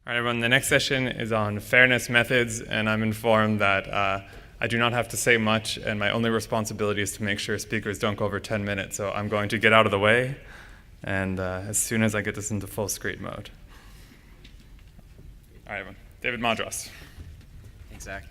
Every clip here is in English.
All right, everyone, the next session is on fairness methods, and I'm informed that I do not have to say much, and my only responsibility is to make sure speakers don't go over 10 minutes, so I'm going to get out of the way, and as soon as I get this into full screen mode. All right, everyone. David Madras. Thanks, Zach.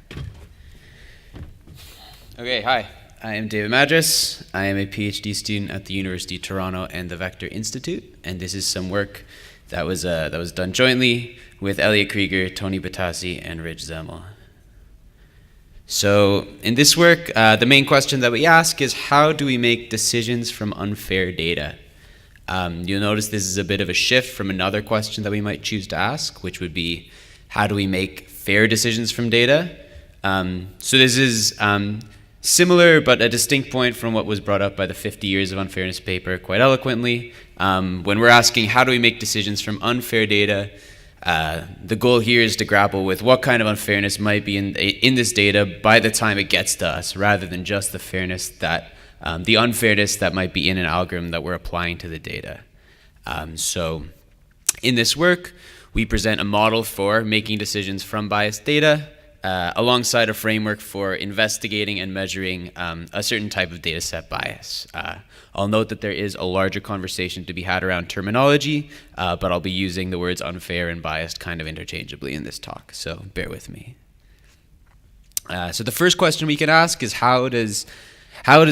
Okay, hi. I am David Madras. I am a PhD student at the University of Toronto and the Vector Institute, and this is some work that was done jointly with Elliot, Creager, Toni, Pitassi, and Zemel. So in this work, the main question that we ask is, how do we make decisions from unfair data? You'll notice this is a bit of a shift from another question that we might choose to ask, which would be, how do we make fair decisions from data? So this is similar but a distinct point from what was brought up by the 50 Years of Unfairness paper quite eloquently. When we're asking how do we make decisions from unfair data, the goal here is to grapple with what kind of unfairness might be in this data by the time it gets to us, rather than just the fairness that, the unfairness that might be in an algorithm that we're applying to the data. So in this work, we present a model for making decisions from biased data, alongside a framework for investigating and measuring a certain type of data set bias. I'll note that there is a larger conversation to be had around terminology, but I'll be using the words unfair and biased kind of interchangeably in this talk, so bear with me. So the first question we can ask is, how does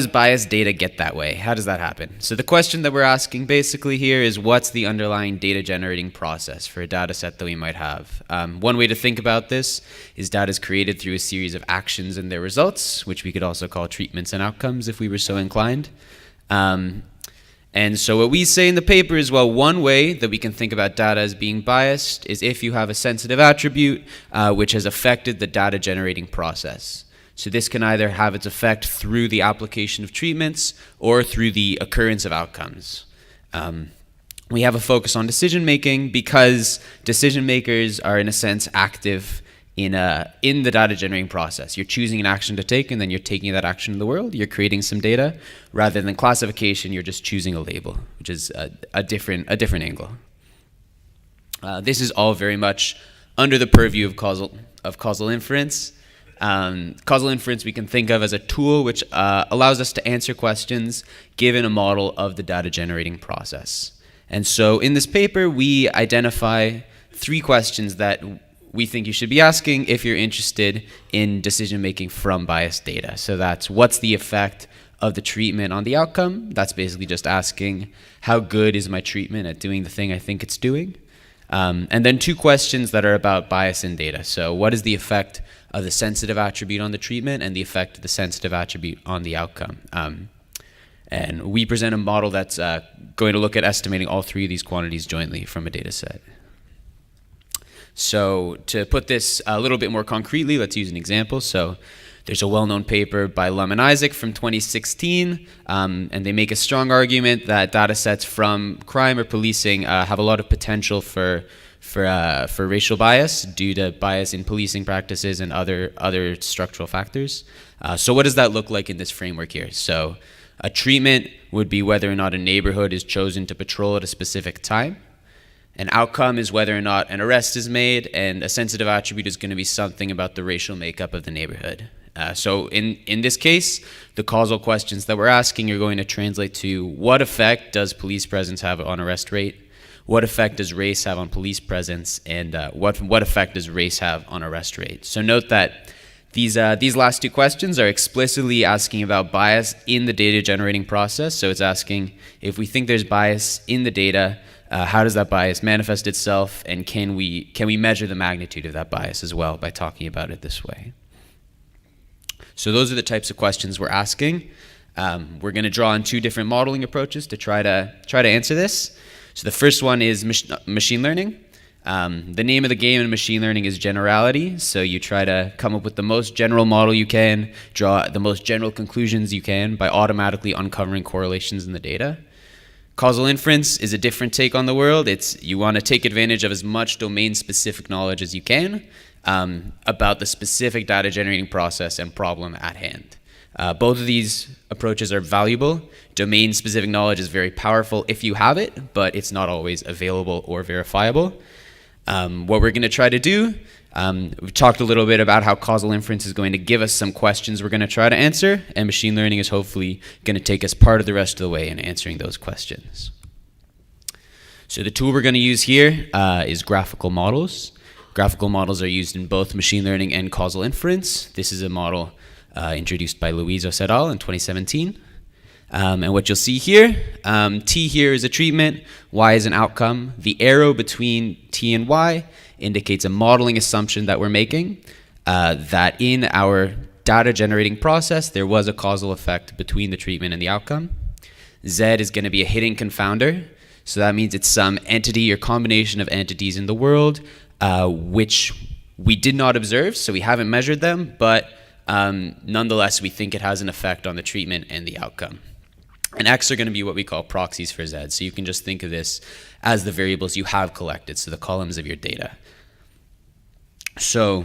biased data get that way? How does that happen? So the question that we're asking basically here is, what's the underlying data generating process for a data set that we might have? One way to think about this is data is created through a series of actions and their results, which we could also call treatments and outcomes if we were so inclined. And so what we say in the paper is, well, one way that we can think about data as being biased is if you have a sensitive attribute which has affected the data generating process. So this can either have its effect through the application of treatments or through the occurrence of outcomes. We have a focus on decision making because decision makers are in a sense active in the data generating process. You're choosing an action to take, and then you're taking that action in the world. You're creating some data. Rather than classification, you're just choosing a label, which is a different angle. This is all very much under the purview of causal inference. Causal inference we can think of as a tool which allows us to answer questions given a model of the data generating process. And so in this paper, we identify 3 questions that we think you should be asking if you're interested in decision making from biased data. So that's, what's the effect of the treatment on the outcome? That's basically just asking, how good is my treatment at doing the thing I think it's doing? And then 2 questions that are about bias in data. So what is the effect of the sensitive attribute on the treatment and the effect of the sensitive attribute on the outcome? And we present a model that's going to look at estimating all 3 of these quantities jointly from a data set. So to put this a little bit more concretely, let's use an example. So there's a well-known paper by Lum and Isaac from 2016, and they make a strong argument that data sets from crime or policing have a lot of potential for racial bias due to bias in policing practices and other structural factors. So what does that look like in this framework here? So a treatment would be whether or not a neighborhood is chosen to patrol at a specific time. An outcome is whether or not an arrest is made, and a sensitive attribute is going to be something about the racial makeup of the neighborhood. So in this case, the causal questions that we're asking are going to translate to, what effect does police presence have on arrest rate? What effect does race have on police presence? And what effect does race have on arrest rate? So note that these last 2 questions are explicitly asking about bias in the data generating process. So it's asking, if we think there's bias in the data, how does that bias manifest itself, and can we measure the magnitude of that bias as well by talking about it this way? So those are the types of questions we're asking. We're going to draw on 2 different modeling approaches to try to answer this. So the first one is machine learning. The name of the game in machine learning is generality. So you try to come up with the most general model you can, draw the most general conclusions you can by automatically uncovering correlations in the data. Causal inference is a different take on the world. You want to take advantage of as much domain-specific knowledge as you can about the specific data generating process and problem at hand. Both of these approaches are valuable. Domain-specific knowledge is very powerful if you have it, but it's not always available or verifiable. What we're going to try to do, we've talked a little bit about how causal inference is going to give us some questions we're going to try to answer, and machine learning is hopefully going to take us part of the rest of the way in answering those questions. So the tool we're going to use here is graphical models. Graphical models are used in both machine learning and causal inference. This is a model introduced by Luizos et al. In 2017. And what you'll see here, T here is a treatment, Y is an outcome. The arrow between T and Y indicates a modeling assumption that we're making, that in our data generating process, there was a causal effect between the treatment and the outcome. Z is going to be a hidden confounder. So that means it's some entity or combination of entities in the world, which we did not observe, so we haven't measured them, but nonetheless, we think it has an effect on the treatment and the outcome. And X are going to be what we call proxies for Z. So you can just think of this as the variables you have collected, so the columns of your data. So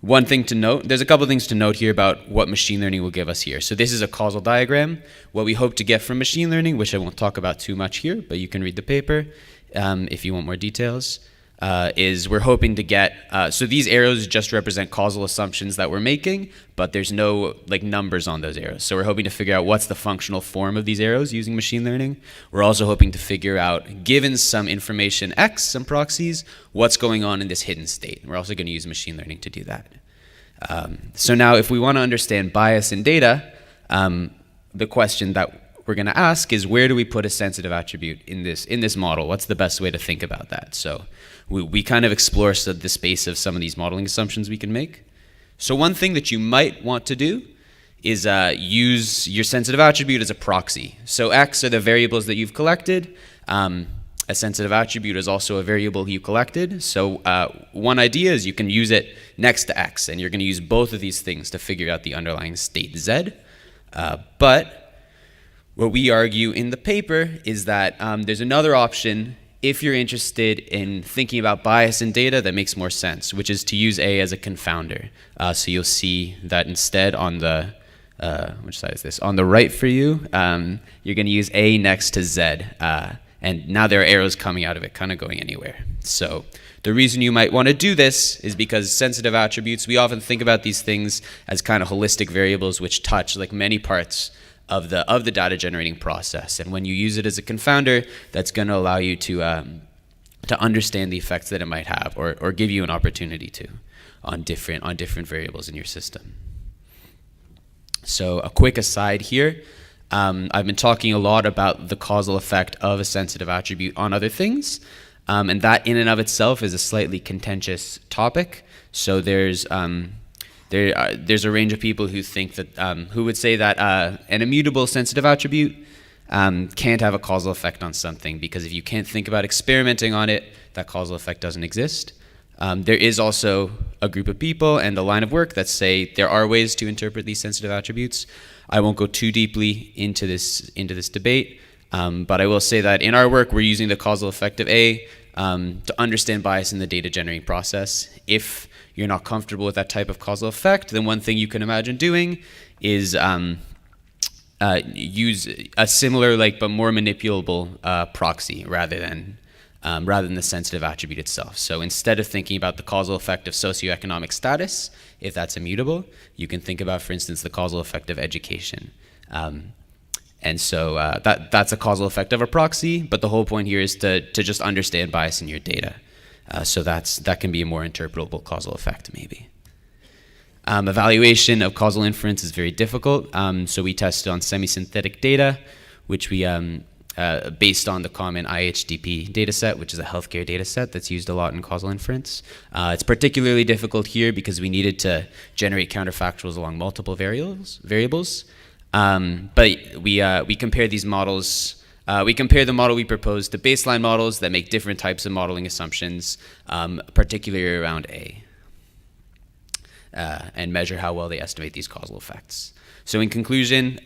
one thing to note, there's a couple things to note here about what machine learning will give us here. So this is a causal diagram. What we hope to get from machine learning, which I won't talk about too much here, but you can read the paper if you want more details, is we're hoping to get, so these arrows just represent causal assumptions that we're making, but there's no like numbers on those arrows. So we're hoping to figure out what's the functional form of these arrows using machine learning. We're also hoping to figure out, given some information X, some proxies, what's going on in this hidden state. We're also going to use machine learning to do that. So now if we want to understand bias in data, the question that we're going to ask is, where do we put a sensitive attribute in this model? What's the best way to think about that? So we kind of explore the space of some of these modeling assumptions we can make. So one thing that you might want to do is use your sensitive attribute as a proxy. So X are the variables that you've collected. A sensitive attribute is also a variable you collected. So one idea is you can use it next to X, and you're going to use both of these things to figure out the underlying state Z. But what we argue in the paper is that there's another option if you're interested in thinking about bias in data that makes more sense, which is to use A as a confounder. So you'll see that instead on the, which side is this? On the right for you, you're going to use A next to Z. And now there are arrows coming out of it, kind of going anywhere. So the reason you might want to do this is because sensitive attributes, we often think about these things as kind of holistic variables which touch like many parts of the data generating process. And when you use it as a confounder, that's going to allow you to understand the effects that it might have, or give you an opportunity to on different variables in your system. So a quick aside here. I've been talking a lot about the causal effect of a sensitive attribute on other things, and that in and of itself is a slightly contentious topic. So there's a range of people who think that who would say that an immutable sensitive attribute can't have a causal effect on something, because if you can't think about experimenting on it, that causal effect doesn't exist. There is also a group of people and a line of work that say there are ways to interpret these sensitive attributes. I won't go too deeply into this debate, but I will say that in our work, we're using the causal effect of A to understand bias in the data generating process. If you're not comfortable with that type of causal effect, then one thing you can imagine doing is use a similar, but more manipulable proxy rather than the sensitive attribute itself. So instead of thinking about the causal effect of socioeconomic status, if that's immutable, you can think about, for instance, the causal effect of education. And so that's a causal effect of a proxy, but the whole point here is to just understand bias in your data. So that can be a more interpretable causal effect, maybe. Evaluation of causal inference is very difficult. So we tested on semi-synthetic data, which we based on the common IHDP dataset, which is a healthcare dataset that's used a lot in causal inference. It's particularly difficult here because we needed to generate counterfactuals along multiple variables. But we compare these models. We compare the model we proposed to baseline models that make different types of modeling assumptions, particularly around A, and measure how well they estimate these causal effects. So in conclusion,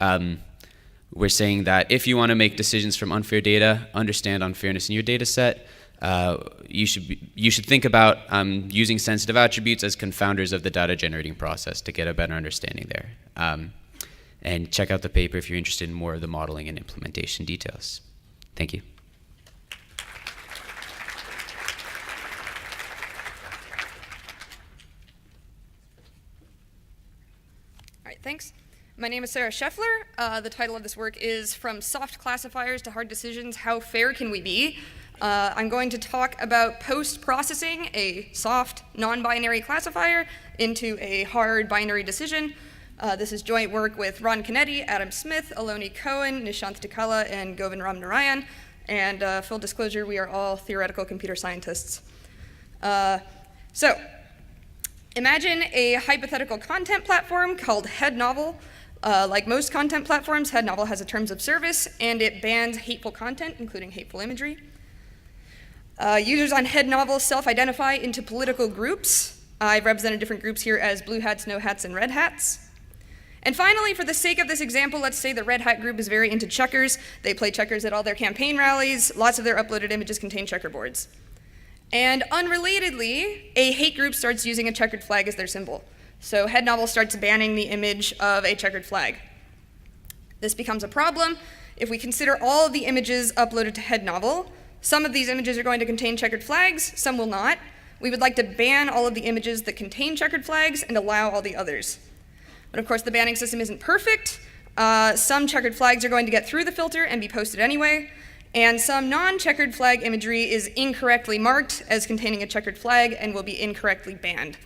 we're saying that if you want to make decisions from unfair data, understand unfairness in your data set, you should think about using sensitive attributes as confounders of the data generating process to get a better understanding there. And check out the paper if you're interested in more of the modeling and implementation details. Thank you. My name is Sarah Scheffler. The title of this work is From Soft Classifiers to Hard Decisions, How Fair Can We Be? I'm going to talk about post-processing a soft, non-binary classifier into a hard binary decision. This is joint work with Ron Canetti, Adam Smith, Aloni Cohen, Nishanth Dikkala, and Govind Ramnarayan. And full disclosure, we are all theoretical computer scientists. So, imagine a hypothetical content platform called Head Novel. Like most content platforms, Head Novel has a terms of service, and it bans hateful content, including hateful imagery. Users on Head Novel self-identify into political groups. I've represented different groups here as blue hats, no hats, and red hats. And finally, for the sake of this example, let's say the red hat group is very into checkers. They play checkers at all their campaign rallies. Lots of their uploaded images contain checkerboards. And unrelatedly, a hate group starts using a checkered flag as their symbol. So Head Novel starts banning the image of a checkered flag. This becomes a problem. If we consider all of the images uploaded to Head Novel, some of these images are going to contain checkered flags, some will not. We would like to ban all of the images that contain checkered flags and allow all the others. But of course, the banning system isn't perfect. Some checkered flags are going to get through the filter and be posted anyway, and some non-checkered flag imagery is incorrectly marked as containing a checkered flag and will be incorrectly banned.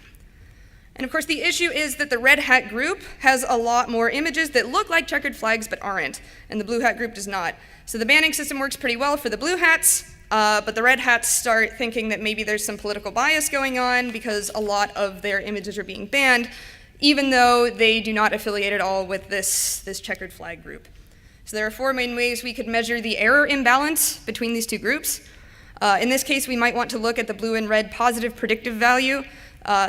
And of course, the issue is that the red hat group has a lot more images that look like checkered flags but aren't, and the blue hat group does not. So the banning system works pretty well for the blue hats, but the red hats start thinking that maybe there's some political bias going on because a lot of their images are being banned, even though they do not affiliate at all with this checkered flag group. So there are four main ways we could measure the error imbalance between these two groups. In this case, we might want to look at the blue and red positive predictive value.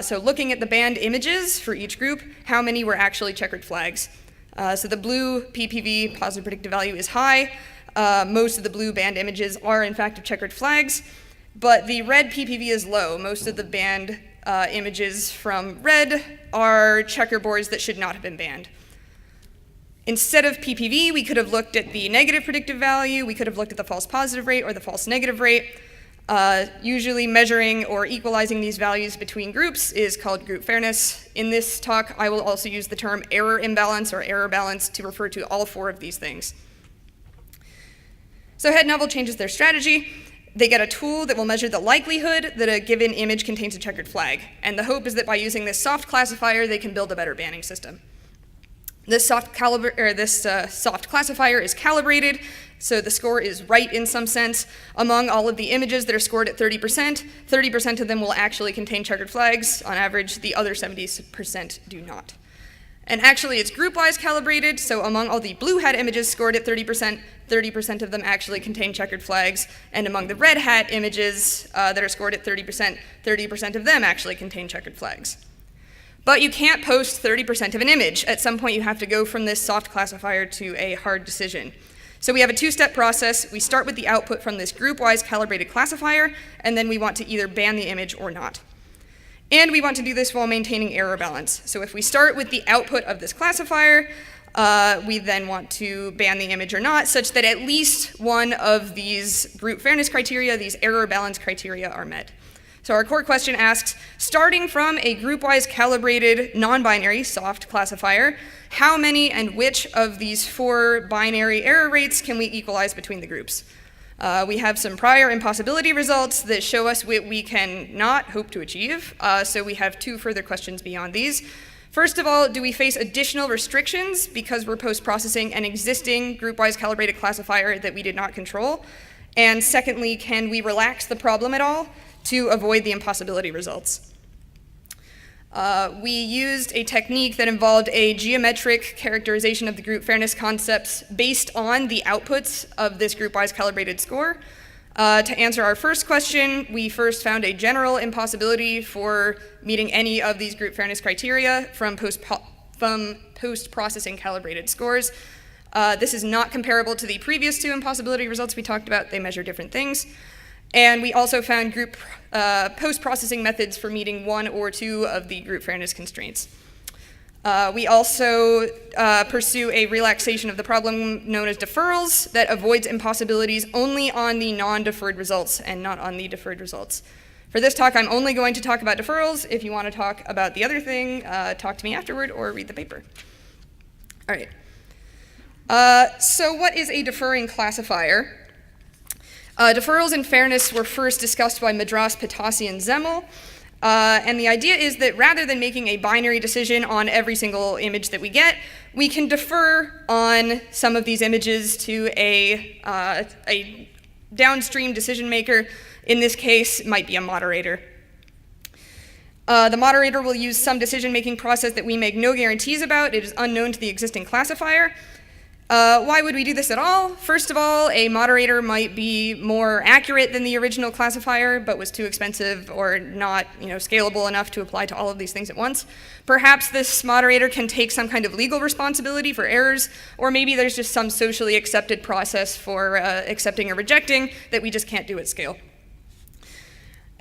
So looking at the banned images for each group, how many were actually checkered flags. So the blue PPV, positive predictive value, is high. Most of the blue banned images are in fact checkered flags, but the red PPV is low. Most of the banned images from red are checkerboards that should not have been banned. Instead of PPV, we could have looked at the negative predictive value, we could have looked at the false positive rate or the false negative rate. Usually measuring or equalizing these values between groups is called group fairness. In this talk, I will also use the term error imbalance or error balance to refer to all four of these things. So Head Novel changes their strategy. They get a tool that will measure the likelihood that a given image contains a checkered flag. And the hope is that by using this soft classifier, they can build a better banning system. This soft classifier is calibrated, so the score is right in some sense. Among all of the images that are scored at 30% of them will actually contain checkered flags. On average, the other 70% do not. And actually, it's group-wise calibrated, so among all the blue hat images scored at 30% of them actually contain checkered flags, and among the red hat images that are scored at 30% of them actually contain checkered flags. But you can't post 30% of an image. At some point, you have to go from this soft classifier to a hard decision. So we have a two-step process. We start with the output from this group-wise calibrated classifier, and then we want to either ban the image or not. And we want to do this while maintaining error balance. So if we start with the output of this classifier, we then want to ban the image or not, such that at least one of these group fairness criteria, these error balance criteria, are met. So our core question asks, starting from a group-wise calibrated non-binary soft classifier, how many and which of these four binary error rates can we equalize between the groups? We have some prior impossibility results that show us what we can not hope to achieve, so we have two further questions beyond these. First of all, do we face additional restrictions because we're post-processing an existing group-wise calibrated classifier that we did not control? And secondly, can we relax the problem at all to avoid the impossibility results? We used a technique that involved a geometric characterization of the group fairness concepts based on the outputs of this group-wise calibrated score. To answer our first question, we first found a general impossibility for meeting any of these group fairness criteria from post-processing calibrated scores. This is not comparable to the previous two impossibility results we talked about. They measure different things. And we also found group post-processing methods for meeting one or two of the group fairness constraints. We also pursue a relaxation of the problem known as deferrals that avoids impossibilities only on the non-deferred results and not on the deferred results. For this talk, I'm only going to talk about deferrals. If you want to talk about the other thing, talk to me afterward or read the paper. All right. So what is a deferring classifier? Deferrals in fairness were first discussed by Madras, Pitassi, and Zemel. And the idea is that rather than making a binary decision on every single image that we get, we can defer on some of these images to a downstream decision maker. In this case, it might be a moderator. The moderator will use some decision-making process that we make no guarantees about. It is unknown to the existing classifier. Why would we do this at all? First of all, a moderator might be more accurate than the original classifier, but was too expensive or not, scalable enough to apply to all of these things at once. Perhaps this moderator can take some kind of legal responsibility for errors, or maybe there's just some socially accepted process for accepting or rejecting that we just can't do at scale.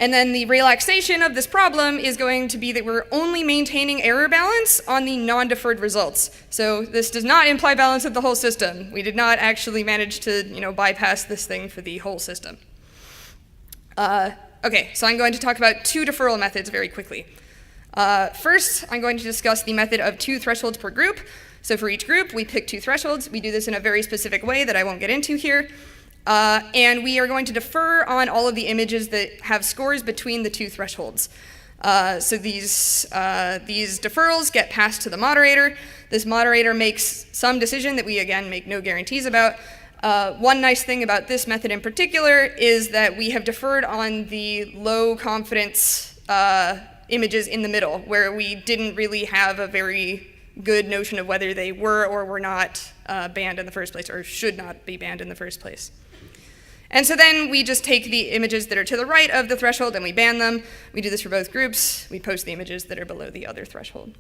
And then the relaxation of this problem is going to be that we're only maintaining error balance on the non-deferred results. So this does not imply balance of the whole system. We did not actually manage to, bypass this thing for the whole system. Okay, so I'm going to talk about two deferral methods very quickly. First, I'm going to discuss the method of 2 thresholds per group. So for each group, we pick 2 thresholds. We do this in a very specific way that I won't get into here. And we are going to defer on all of the images that have scores between the 2 thresholds. So these deferrals get passed to the moderator. This moderator makes some decision that we, again, make no guarantees about. One nice thing about this method in particular is that we have deferred on the low confidence images in the middle, where we didn't really have a very good notion of whether they were or were not banned in the first place, or should not be banned in the first place. And so then we just take the images that are to the right of the threshold and we ban them. We do this for both groups. We post the images that are below the other threshold.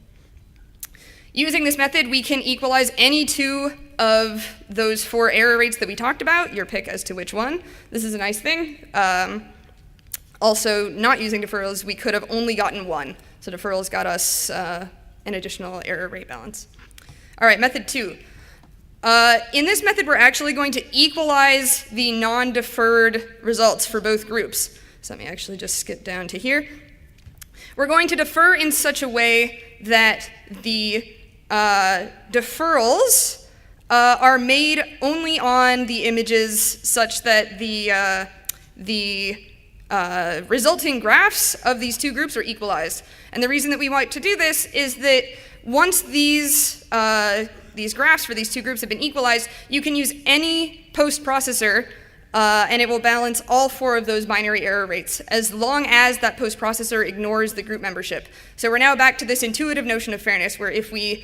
Using this method, we can equalize any 2 of those 4 error rates that we talked about, your pick as to which one. This is a nice thing. Also, not using deferrals, we could have only gotten 1. So deferrals got us an additional error rate balance. All right, method 2. In this method, we're actually going to equalize the non-deferred results for both groups. So let me actually just skip down to here. We're going to defer in such a way that the deferrals are made only on the images such that the resulting graphs of these 2 groups are equalized. And the reason that we want to do this is that once these graphs for these 2 groups have been equalized, you can use any post-processor and it will balance all 4 of those binary error rates, as long as that post-processor ignores the group membership. So we're now back to this intuitive notion of fairness, where if we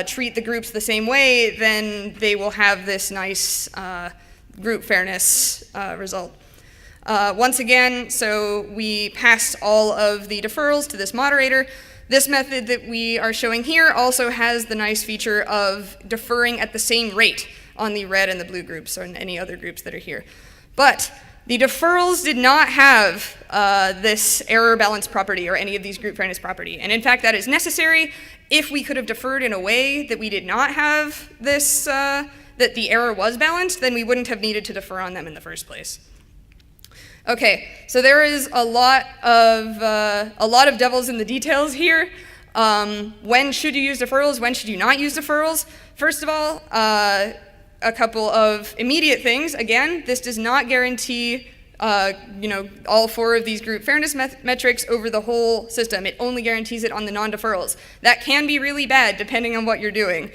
treat the groups the same way, then they will have this nice group fairness result. Once again, so we passed all of the deferrals to this moderator. This method that we are showing here also has the nice feature of deferring at the same rate on the red and the blue groups, or in any other groups that are here. But the deferrals did not have this error balance property or any of these group fairness property. And in fact, that is necessary. If we could have deferred in a way that we did not have this, that the error was balanced, then we wouldn't have needed to defer on them in the first place. Okay, so there is a lot of devils in the details here. When should you use deferrals? When should you not use deferrals? First of all, a couple of immediate things. Again, this does not guarantee all 4 of these group fairness metrics over the whole system. It only guarantees it on the non-deferrals. That can be really bad depending on what you're doing.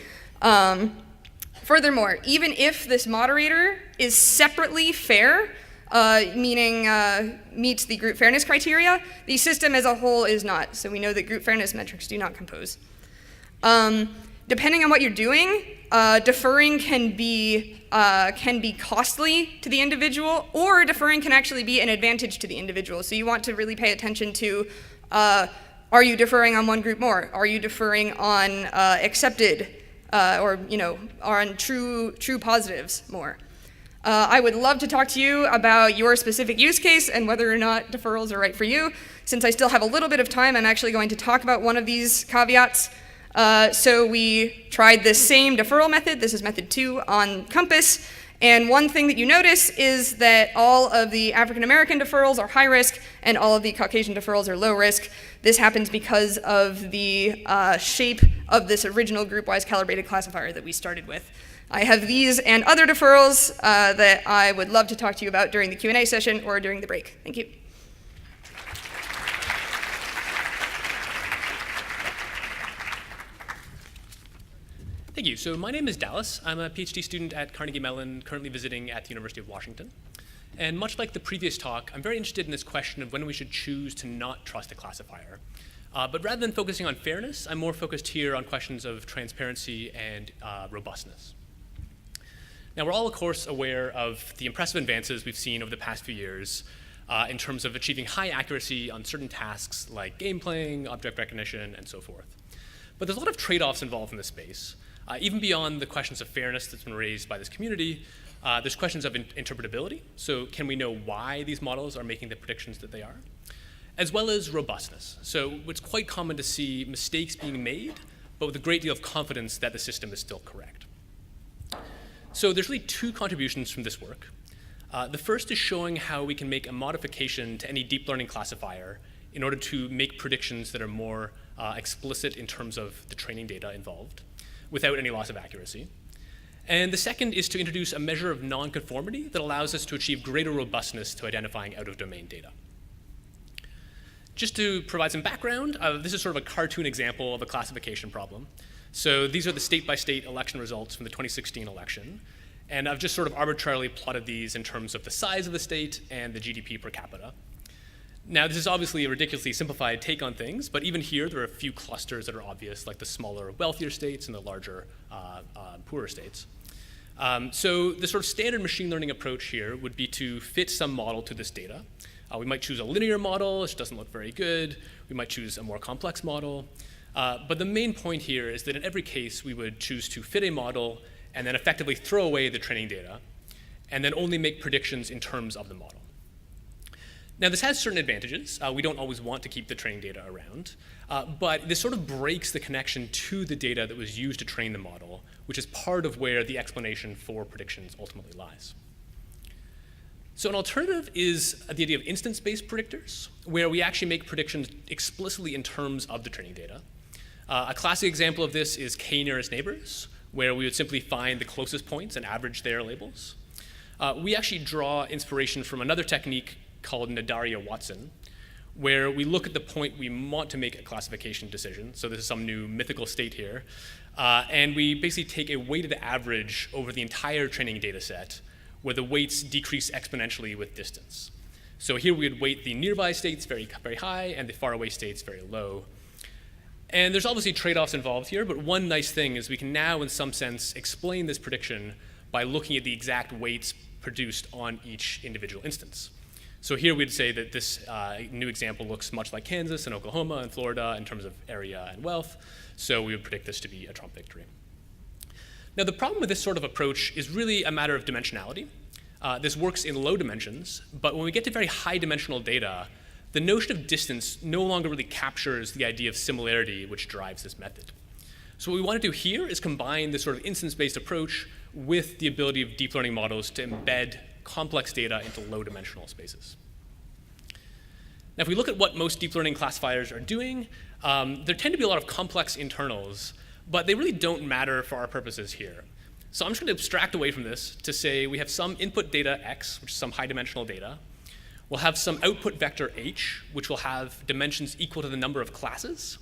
Furthermore, even if this moderator is separately fair, meaning meets the group fairness criteria, the system as a whole is not. So we know that group fairness metrics do not compose. Depending on what you're doing, deferring can be costly to the individual, or deferring can actually be an advantage to the individual. So you want to really pay attention to, are you deferring on one group more? Are you deferring on accepted, or on true positives more? I would love to talk to you about your specific use case and whether or not deferrals are right for you. Since I still have a little bit of time, I'm actually going to talk about one of these caveats. So we tried this same deferral method, this is method 2, on Compass. And one thing that you notice is that all of the African American deferrals are high risk and all of the Caucasian deferrals are low risk. This happens because of the shape of this original group-wise calibrated classifier that we started with. I have these and other deferrals that I would love to talk to you about during the Q&A session or during the break. Thank you. Thank you. So my name is Dallas. I'm a PhD student at Carnegie Mellon, currently visiting at the University of Washington. And much like the previous talk, I'm very interested in this question of when we should choose to not trust a classifier. But rather than focusing on fairness, I'm more focused here on questions of transparency and robustness. Now, we're all, of course, aware of the impressive advances we've seen over the past few years in terms of achieving high accuracy on certain tasks like game playing, object recognition, and so forth. But there's a lot of trade-offs involved in this space. Even beyond the questions of fairness that's been raised by this community, there's questions of interpretability. So can we know why these models are making the predictions that they are? As well as robustness. So it's quite common to see mistakes being made, but with a great deal of confidence that the system is still correct. So there's really two contributions from this work. The first is showing how we can make a modification to any deep learning classifier in order to make predictions that are more explicit in terms of the training data involved, without any loss of accuracy. And the second is to introduce a measure of nonconformity that allows us to achieve greater robustness to identifying out-of-domain data. Just to provide some background, this is sort of a cartoon example of a classification problem. So these are the state-by-state election results from the 2016 election. And I've just sort of arbitrarily plotted these in terms of the size of the state and the GDP per capita. Now, this is obviously a ridiculously simplified take on things, but even here, there are a few clusters that are obvious, like the smaller, wealthier states and the larger, poorer states. So the sort of standard machine learning approach here would be to fit some model to this data. We might choose a linear model, which doesn't look very good. We might choose a more complex model. But the main point here is that in every case, we would choose to fit a model and then effectively throw away the training data, and then only make predictions in terms of the model. Now, this has certain advantages. We don't always want to keep the training data around, but this sort of breaks the connection to the data that was used to train the model, which is part of where the explanation for predictions ultimately lies. So an alternative is the idea of instance-based predictors, where we actually make predictions explicitly in terms of the training data. A classic example of this is k-nearest neighbors, where we would simply find the closest points and average their labels. We actually draw inspiration from another technique called Nadaria-Watson, where we look at the point we want to make a classification decision. So this is some new mythical state here. And we basically take a weighted average over the entire training data set, where the weights decrease exponentially with distance. So here we would weight the nearby states very, very high and the faraway states very low. And there's obviously trade-offs involved here, but one nice thing is we can now, in some sense, explain this prediction by looking at the exact weights produced on each individual instance. So here we'd say that this new example looks much like Kansas and Oklahoma and Florida in terms of area and wealth, so we would predict this to be a Trump victory. Now, the problem with this sort of approach is really a matter of dimensionality. This works in low dimensions, but when we get to very high dimensional data, the notion of distance no longer really captures the idea of similarity which drives this method. So what we want to do here is combine this sort of instance-based approach with the ability of deep learning models to embed complex data into low dimensional spaces. Now, if we look at what most deep learning classifiers are doing, there tend to be a lot of complex internals, but they really don't matter for our purposes here. So I'm just going to abstract away from this to say we have some input data x, which is some high dimensional data. We'll have some output vector h, which will have dimensions equal to the number of classes.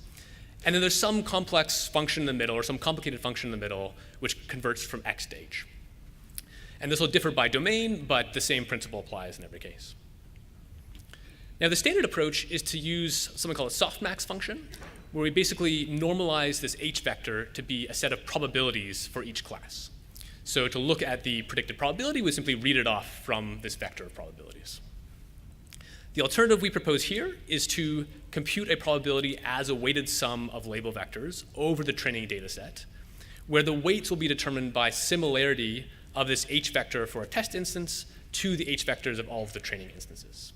And then there's some complex function in the middle, or some complicated function in the middle, which converts from x to h. And this will differ by domain, but the same principle applies in every case. Now, the standard approach is to use something called a softmax function, where we basically normalize this h vector to be a set of probabilities for each class. So to look at the predicted probability, we simply read it off from this vector of probabilities. The alternative we propose here is to compute a probability as a weighted sum of label vectors over the training data set, where the weights will be determined by similarity of this h vector for a test instance to the h vectors of all of the training instances.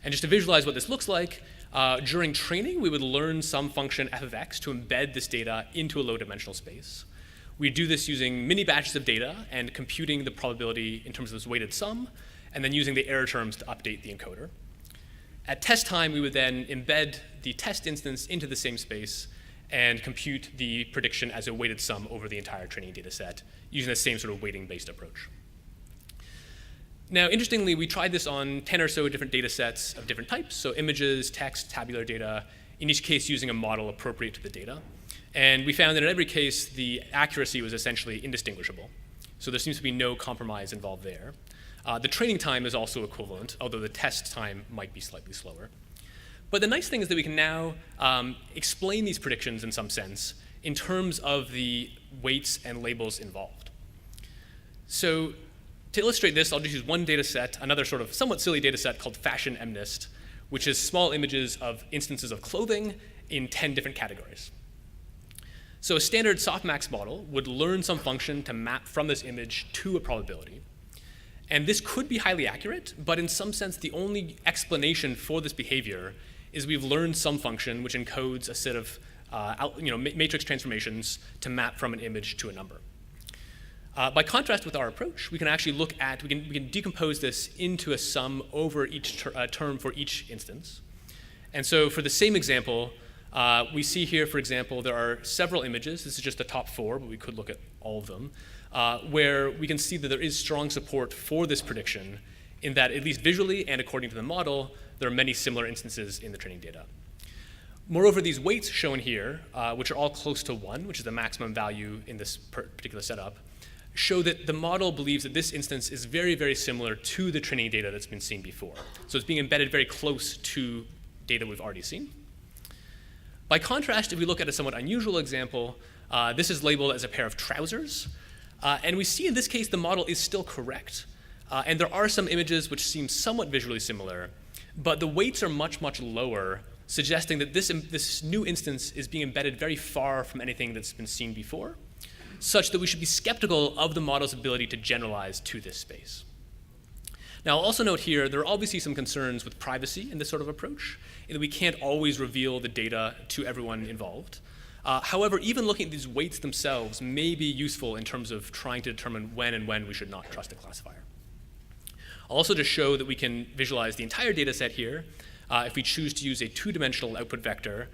And just to visualize what this looks like, during training, we would learn some function f of x to embed this data into a low dimensional space. We do this using many batches of data and computing the probability in terms of this weighted sum, and then using the error terms to update the encoder. At test time, we would then embed the test instance into the same space and compute the prediction as a weighted sum over the entire training data set using the same sort of weighting-based approach. Now, interestingly, we tried this on 10 or so different data sets of different types, so images, text, tabular data, in each case using a model appropriate to the data. And we found that in every case, the accuracy was essentially indistinguishable. So there seems to be no compromise involved there. The training time is also equivalent, although the test time might be slightly slower. But the nice thing is that we can now explain these predictions in some sense in terms of the weights and labels involved. So to illustrate this, I'll just use one data set, another sort of somewhat silly data set called Fashion MNIST, which is small images of instances of clothing in 10 different categories. So a standard softmax model would learn some function to map from this image to a probability. And this could be highly accurate, but in some sense, the only explanation for this behavior is we've learned some function which encodes a set of matrix transformations to map from an image to a number. By contrast with our approach, we can actually look at, we can decompose this into a sum over each term for each instance. And so for the same example, we see here, for example, there are several images. This is just the top 4, but we could look at all of them, where we can see that there is strong support for this prediction in that, at least visually and according to the model, there are many similar instances in the training data. Moreover, these weights shown here, which are all close to 1, which is the maximum value in this particular setup, show that the model believes that this instance is very, very similar to the training data that's been seen before. So it's being embedded very close to data we've already seen. By contrast, if we look at a somewhat unusual example, this is labeled as a pair of trousers. And we see in this case the model is still correct. And there are some images which seem somewhat visually similar, but the weights are much, much lower, suggesting that this new instance is being embedded very far from anything that's been seen before, such that we should be skeptical of the model's ability to generalize to this space. Now, I'll also note here, there are obviously some concerns with privacy in this sort of approach, in that we can't always reveal the data to everyone involved. However, even looking at these weights themselves may be useful in terms of trying to determine when and when we should not trust a classifier. I'll also just show that we can visualize the entire data set here if we choose to use a 2-dimensional output vector.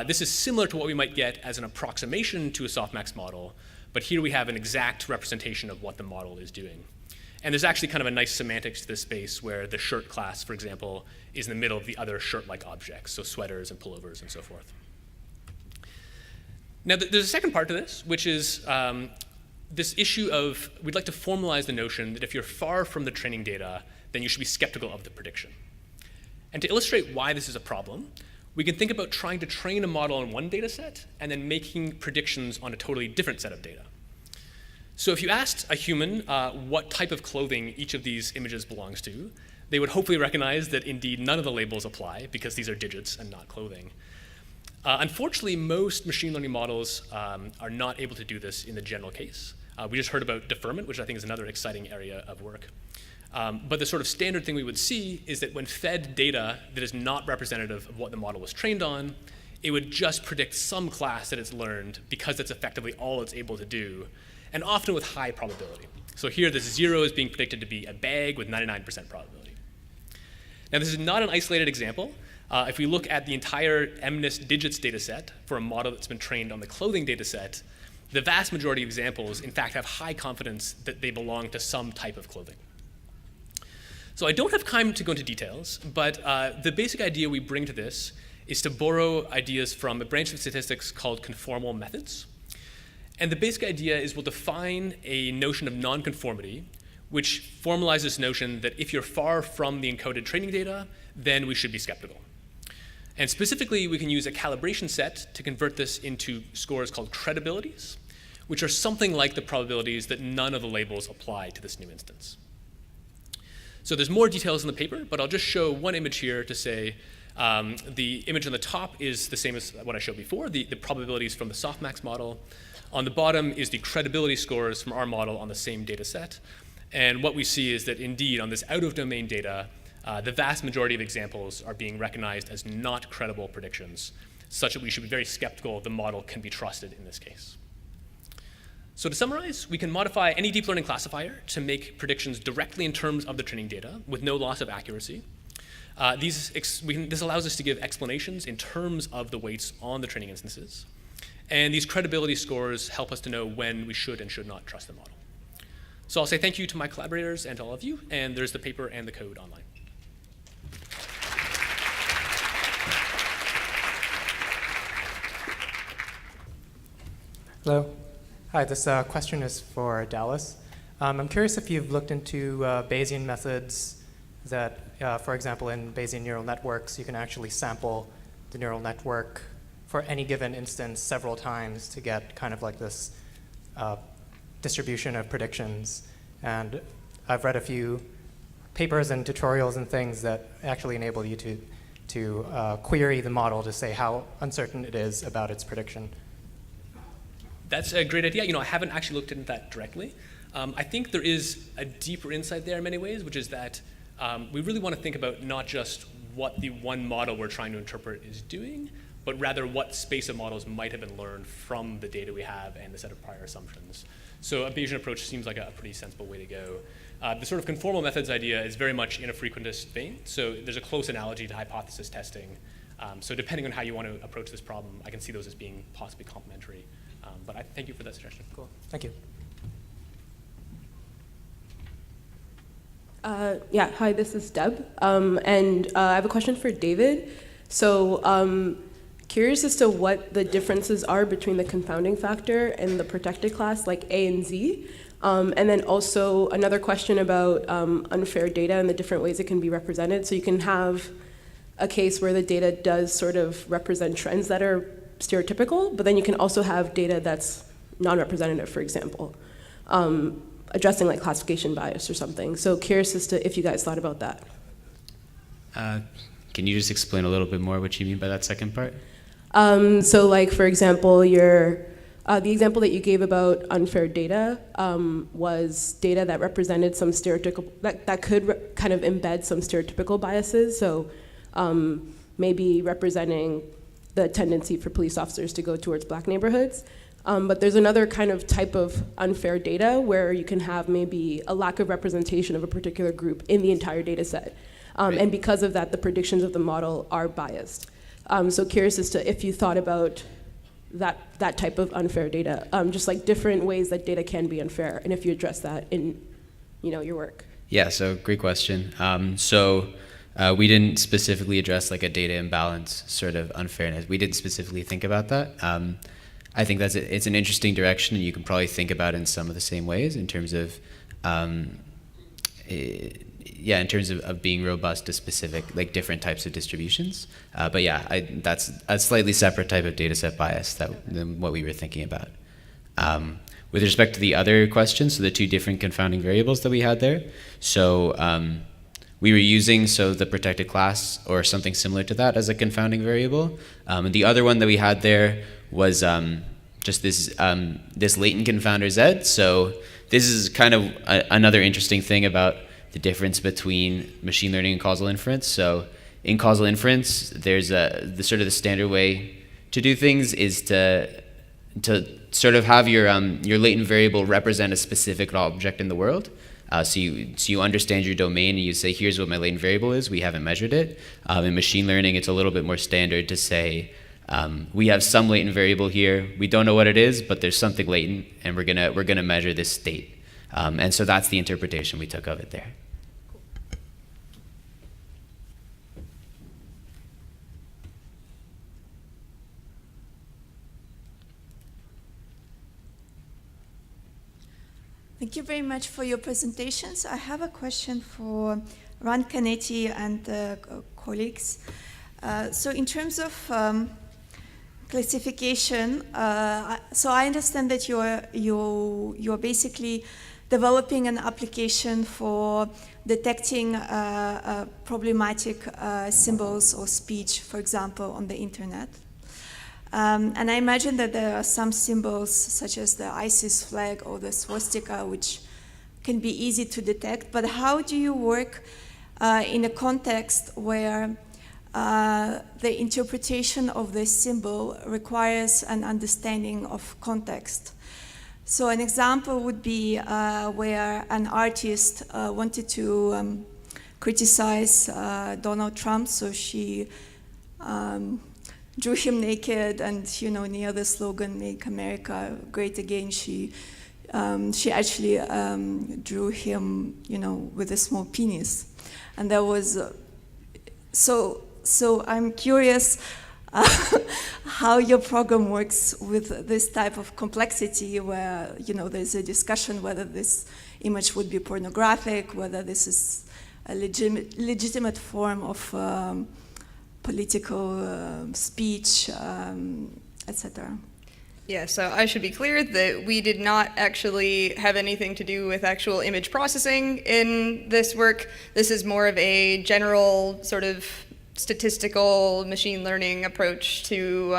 This is similar to what we might get as an approximation to a softmax model, but here we have an exact representation of what the model is doing. And there's actually kind of a nice semantics to this space where the shirt class, for example, is in the middle of the other shirt-like objects, so sweaters and pullovers and so forth. Now, there's a second part to this, which is this issue of we'd like to formalize the notion that if you're far from the training data, then you should be skeptical of the prediction. And to illustrate why this is a problem, we can think about trying to train a model on one data set and then making predictions on a totally different set of data. So if you asked a human what type of clothing each of these images belongs to, they would hopefully recognize that indeed none of the labels apply because these are digits and not clothing. Unfortunately, most machine learning models are not able to do this in the general case. We just heard about deferment, which I think is another exciting area of work. But the sort of standard thing we would see is that when fed data that is not representative of what the model was trained on, it would just predict some class that it's learned because that's effectively all it's able to do, and often with high probability. So here, this 0 is being predicted to be a bag with 99% probability. Now, this is not an isolated example. If we look at the entire MNIST digits data set for a model that's been trained on the clothing data set, the vast majority of examples, in fact, have high confidence that they belong to some type of clothing. So I don't have time to go into details, but the basic idea we bring to this is to borrow ideas from a branch of statistics called conformal methods. And the basic idea is we'll define a notion of nonconformity, which formalizes this notion that if you're far from the encoded training data, then we should be skeptical. And specifically, we can use a calibration set to convert this into scores called credibilities, which are something like the probabilities that none of the labels apply to this new instance. So there's more details in the paper, but I'll just show one image here to say the image on the top is the same as what I showed before, the probabilities from the softmax model. On the bottom is the credibility scores from our model on the same data set. And what we see is that indeed on this out-of-domain data, the vast majority of examples are being recognized as not credible predictions, such that we should be very skeptical the model can be trusted in this case. So to summarize, we can modify any deep learning classifier to make predictions directly in terms of the training data with no loss of accuracy. This allows us to give explanations in terms of the weights on the training instances. And these credibility scores help us to know when we should and should not trust the model. So I'll say thank you to my collaborators and to all of you, and there's the paper and the code online. Hello. Hi, this question is for Dallas. I'm curious if you've looked into Bayesian methods that, for example, in Bayesian neural networks, you can actually sample the neural network for any given instance several times to get kind of like this distribution of predictions. And I've read a few papers and tutorials and things that actually enable you to query the model to say how uncertain it is about its prediction. That's a great idea. I haven't actually looked into that directly. I think there is a deeper insight there in many ways, which is that we really want to think about not just what the one model we're trying to interpret is doing, but rather what space of models might have been learned from the data we have and the set of prior assumptions. So a Bayesian approach seems like a pretty sensible way to go. The sort of conformal methods idea is very much in a frequentist vein, so there's a close analogy to hypothesis testing. So depending on how you want to approach this problem, I can see those as being possibly complementary. But I thank you for that suggestion. Cool. Thank you. Yeah, hi, this is Deb. And I have a question for David. So curious as to what the differences are between the confounding factor and the protected class, like A and Z. And then also another question about unfair data and the different ways it can be represented. So you can have a case where the data does sort of represent trends that are stereotypical, but then you can also have data that's non-representative, for example, addressing like classification bias or something. So curious as to if you guys thought about that. Can you just explain a little bit more what you mean by that second part? So like, for example, the example that you gave about unfair data was data that represented some stereotypical, that could kind of embed some stereotypical biases. So maybe representing the tendency for police officers to go towards black neighborhoods. But there's another kind of type of unfair data where you can have maybe a lack of representation of a particular group in the entire data set. And because of that, the predictions of the model are biased. So curious as to if you thought about that type of unfair data, just like different ways that data can be unfair, and if you address that in your work. Yeah, so great question. We didn't specifically address like a data imbalance sort of unfairness. We didn't specifically think about that. I think it's an interesting direction, and you can probably think about it in some of the same ways in terms of, in terms of being robust to specific, like different types of distributions. But yeah, that's a slightly separate type of data set bias than what we were thinking about. With respect to the other questions, so the two different confounding variables that we had there, so we were using the protected class or something similar to that as a confounding variable. And the other one that we had there was just this latent confounder Z. So this is kind of another interesting thing about the difference between machine learning and causal inference. So in causal inference, there's the standard way to do things is to sort of have your latent variable represent a specific object in the world. So you understand your domain and you say, here's what my latent variable is. We haven't measured it. In machine learning, it's a little bit more standard to say, we have some latent variable here. We don't know what it is, but there's something latent, and we're gonna measure this state. And so that's the interpretation we took of it there. Thank you very much for your presentations. I have a question for Ron Canetti and colleagues. So in terms of classification, so I understand that you're basically developing an application for detecting problematic symbols or speech, for example, on the internet. And I imagine that there are some symbols, such as the ISIS flag or the swastika, which can be easy to detect. But how do you work in a context where the interpretation of this symbol requires an understanding of context? So an example would be where an artist wanted to criticize Donald Trump, so she drew him naked, and near the slogan "Make America Great Again," she actually drew him, with a small penis, and that was so. I'm curious how your program works with this type of complexity, where there's a discussion whether this image would be pornographic, whether this is a legitimate form of political speech, etc. Yeah, so I should be clear that we did not actually have anything to do with actual image processing in this work. This is more of a general sort of statistical machine learning approach to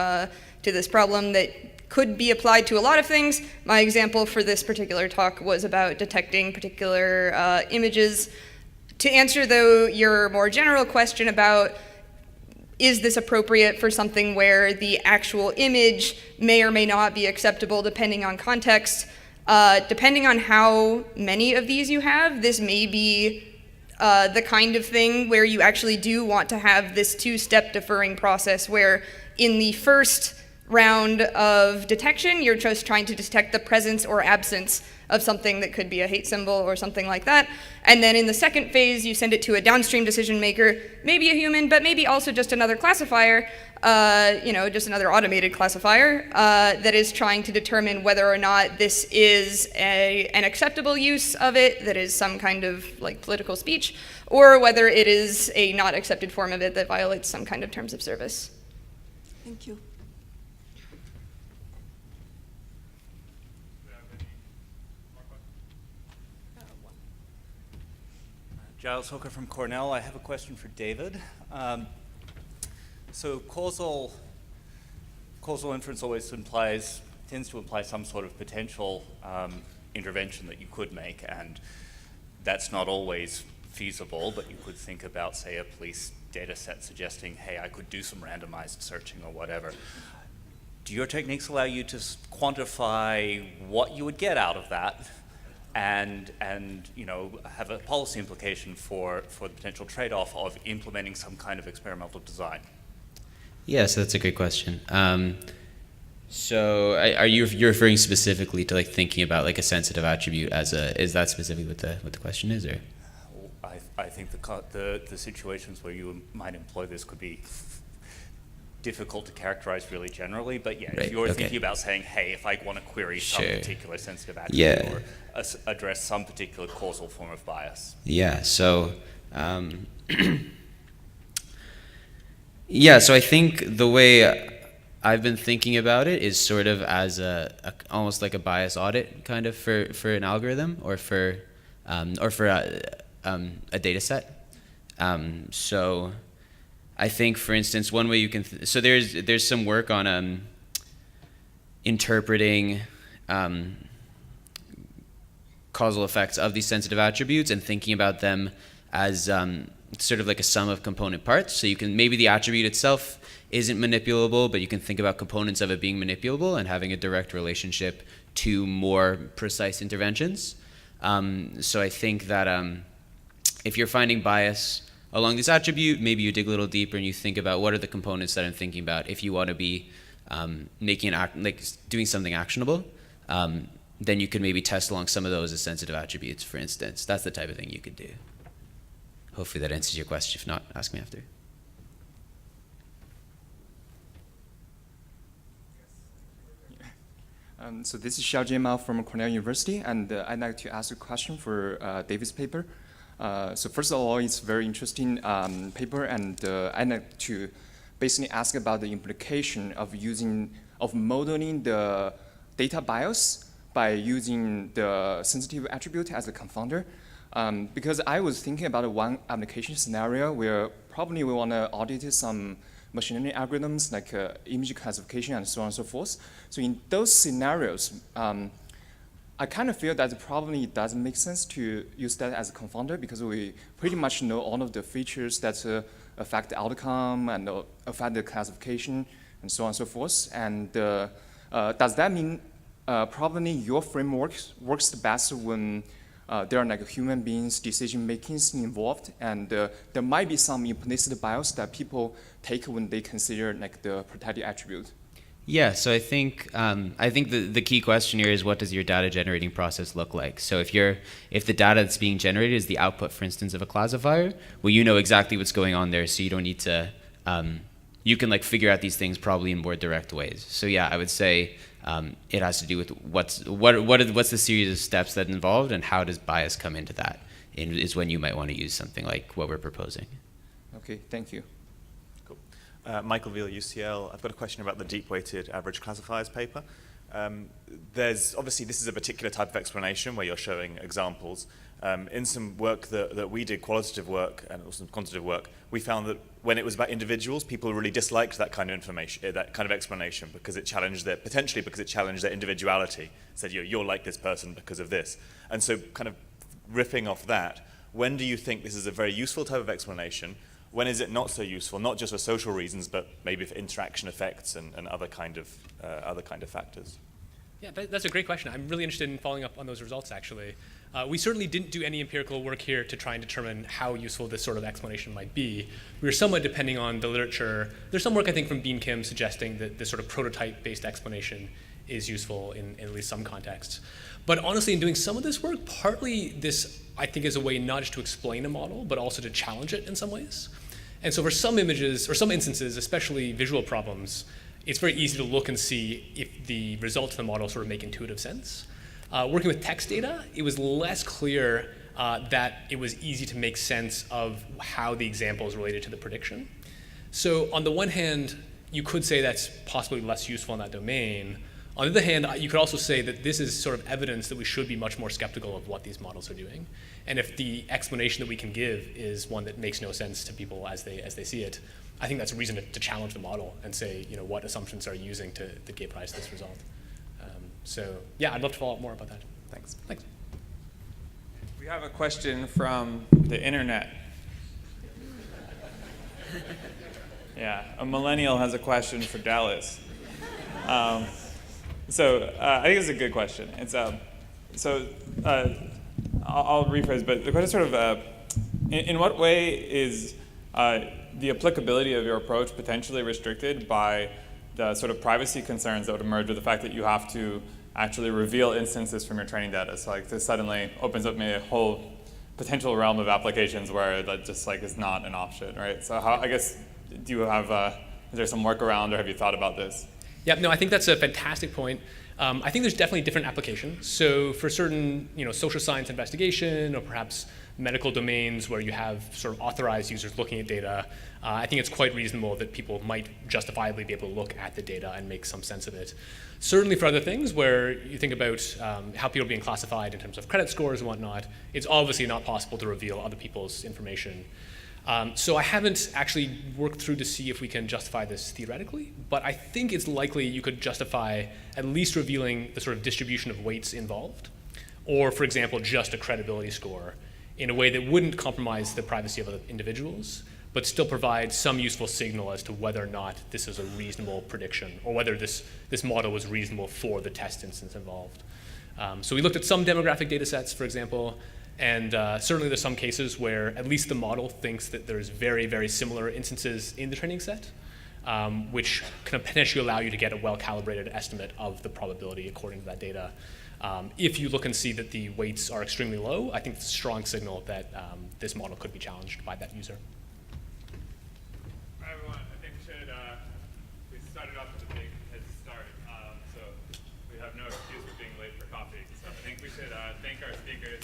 this problem that could be applied to a lot of things. My example for this particular talk was about detecting particular images. To answer, though, your more general question about is this appropriate for something where the actual image may or may not be acceptable depending on context, depending on how many of these you have, this may be the kind of thing where you actually do want to have this two-step deferring process where in the first round of detection, you're just trying to detect the presence or absence of something that could be a hate symbol or something like that. And then in the second phase, you send it to a downstream decision maker, maybe a human, but maybe also just another classifier, just another automated classifier that is trying to determine whether or not this is an acceptable use of it, that is some kind of like political speech, or whether it is a not accepted form of it that violates some kind of terms of service. Thank you. Giles Hooker from Cornell. I have a question for David. So causal inference always tends to imply some sort of potential intervention that you could make, and that's not always feasible, but you could think about, say, a police data set suggesting, hey, I could do some randomized searching or whatever. Do your techniques allow you to quantify what you would get out of that and have a policy implication for the potential trade-off of implementing some kind of experimental design? Yes, that's a great question. So you're referring specifically to like thinking about like a sensitive attribute is that specifically what the question is, or? I think the situations where you might employ this could be difficult to characterize really generally, but yeah, right, if you're okay. thinking about saying, hey, if I want to query some Sure. particular sensitive attribute Yeah. or address some particular causal form of bias. Yeah, so yeah, so I think the way I've been thinking about it is sort of as almost like a bias audit kind of for an algorithm or for a data set. So I think, for instance, one way you can so there's some work on interpreting causal effects of these sensitive attributes and thinking about them as sort of like a sum of component parts. So you can, maybe the attribute itself isn't manipulable, but you can think about components of it being manipulable and having a direct relationship to more precise interventions. So I think that if you're finding bias along this attribute, maybe you dig a little deeper and you think about what are the components that I'm thinking about if you want to be doing something actionable. Then you could maybe test along some of those as sensitive attributes, for instance. That's the type of thing you could do. Hopefully that answers your question. If not, ask me after. So this is Xiaojie Mao from Cornell University, and I'd like to ask a question for David's paper. So first of all, it's a very interesting paper, and I'd like to basically ask about the implication of modeling the data bias by using the sensitive attribute as a confounder. Because I was thinking about one application scenario where probably we want to audit some machine learning algorithms like image classification and so on and so forth. So in those scenarios, I kind of feel that it probably doesn't make sense to use that as a confounder because we pretty much know all of the features that affect the outcome and affect the classification and so on and so forth. And does that mean probably your framework works the best when there are like human beings decision makings involved, and there might be some implicit bias that people take when they consider like the protected attribute. Yeah, so I think the key question here is, what does your data generating process look like? So if the data that's being generated is the output, for instance, of a classifier, well, you know exactly what's going on there, so you don't need to. You can like figure out these things probably in more direct ways. So yeah, I would say it has to do with what's the series of steps that involved, and how does bias come into that, is when you might want to use something like what we're proposing. Okay, thank you. Michael Veal, UCL. I've got a question about the deep-weighted average classifiers paper. There's obviously, this is a particular type of explanation where you're showing examples. In some work that we did, qualitative work and also quantitative work, we found that when it was about individuals, people really disliked that kind of information, that kind of explanation, because it challenged potentially because it challenged their individuality. Said, you're like this person because of this. And so kind of riffing off that, when do you think this is a very useful type of explanation? When is it not so useful, not just for social reasons, but maybe for interaction effects and other kind of factors? Yeah, that's a great question. I'm really interested in following up on those results, actually. We certainly didn't do any empirical work here to try and determine how useful this sort of explanation might be. We were somewhat depending on the literature. There's some work, I think, from Bean Kim suggesting that this sort of prototype-based explanation is useful in at least some contexts. But honestly, in doing some of this work, partly this, I think, is a way not just to explain a model, but also to challenge it in some ways. And so for some images, or some instances, especially visual problems, it's very easy to look and see if the results of the model sort of make intuitive sense. Working with text data, it was less clear that it was easy to make sense of how the example is related to the prediction. So on the one hand, you could say that's possibly less useful in that domain. On the other hand, you could also say that this is sort of evidence that we should be much more skeptical of what these models are doing. And if the explanation that we can give is one that makes no sense to people as they see it, I think that's a reason to challenge the model and say, what assumptions are you using to give rise to this result? So yeah, I'd love to follow up more about that. Thanks. We have a question from the internet. Yeah, a millennial has a question for Dallas. So I think it's a good question. It's I'll rephrase, but the question is sort of, in what way is the applicability of your approach potentially restricted by the sort of privacy concerns that would emerge with the fact that you have to actually reveal instances from your training data? So like this suddenly opens up maybe a whole potential realm of applications where that just like is not an option, right? So how, I guess, do you have, is there some workaround, or have you thought about this? Yeah, no, I think that's a fantastic point. I think there's definitely different applications. So for certain, social science investigation, or perhaps medical domains where you have sort of authorized users looking at data, I think it's quite reasonable that people might justifiably be able to look at the data and make some sense of it. Certainly for other things where you think about how people are being classified in terms of credit scores and whatnot, it's obviously not possible to reveal other people's information. So I haven't actually worked through to see if we can justify this theoretically, but I think it's likely you could justify at least revealing the sort of distribution of weights involved, or for example, just a credibility score in a way that wouldn't compromise the privacy of other individuals, but still provide some useful signal as to whether or not this is a reasonable prediction, or whether this model was reasonable for the test instance involved. So we looked at some demographic data sets, for example, and certainly there's some cases where at least the model thinks that there's very, very similar instances in the training set, which can potentially allow you to get a well-calibrated estimate of the probability according to that data. If you look and see that the weights are extremely low, I think it's a strong signal that this model could be challenged by that user. All right, everyone, I think we started off with a big head start, so we have no excuse for being late for coffee. So I think we should thank our speakers.